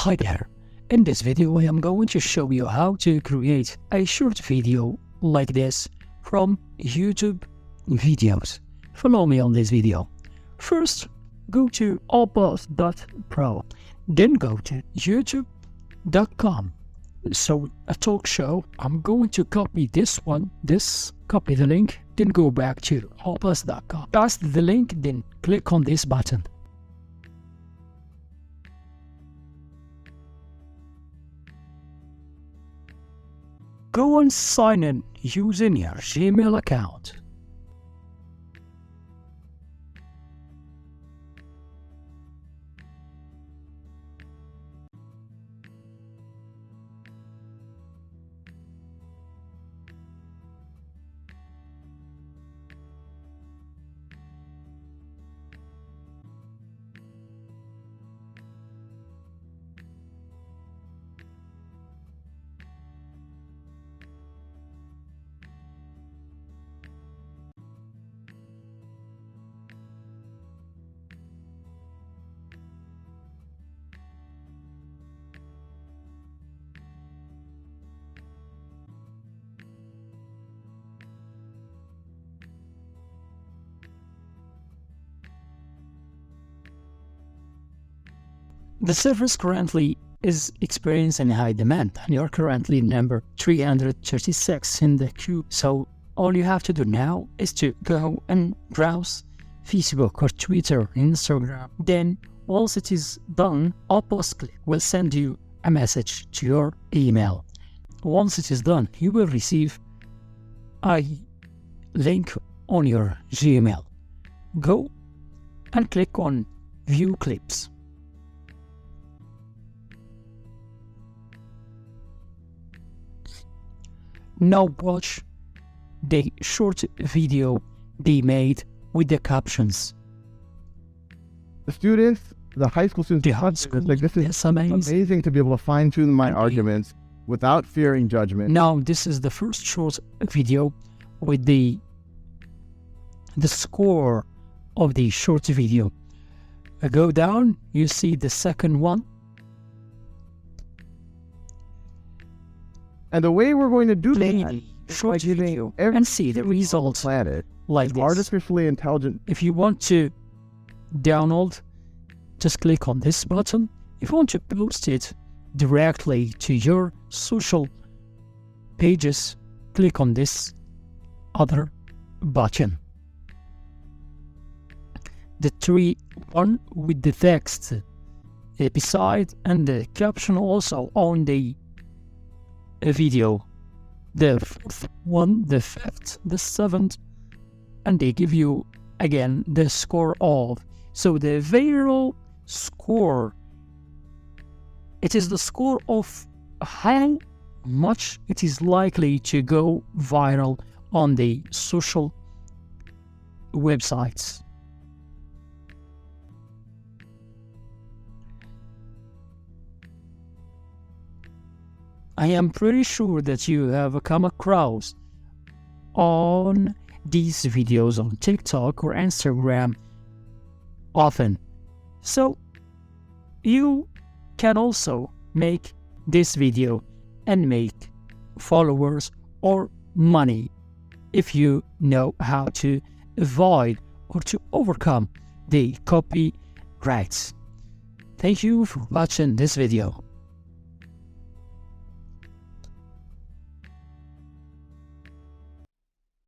Hi there, in this video I am going to show you how to create a short video like this from YouTube videos. Follow me on this video. First, go to opus.pro, then go to youtube.com. So a talk show, I'm going to copy copy the link, then go back to opus.com. Paste the link, then click on this button. Go and sign in using your Gmail account. The service currently is experiencing high demand and you're currently number 336 in the queue. So all you have to do now is to go and browse Facebook or Twitter, Instagram. Then once it is done, Opus will send you a message to your email. Once it is done, you will receive a link on your Gmail. Go and click on View Clips. Now watch the short video they made with the captions. The students, the high school students, this is amazing to be able to fine-tune my arguments without fearing judgment. Now this is the first short video with the score of the short video. Go down, you see the second one. And the way we're going to do that short video and see the results planet like this. Artificially intelligent. If you want to download, just click on this button. If you want to post it directly to your social pages, click on this other button. The one with the text beside and the caption also on the video. The fourth one, the fifth, the seventh, and they give you again the score of. So the viral score, it is the score of how much it is likely to go viral on the social websites. I am pretty sure that you have come across on these videos on TikTok or Instagram often. So you can also make this video and make followers or money if you know how to avoid or to overcome the copyrights. Thank you for watching this video.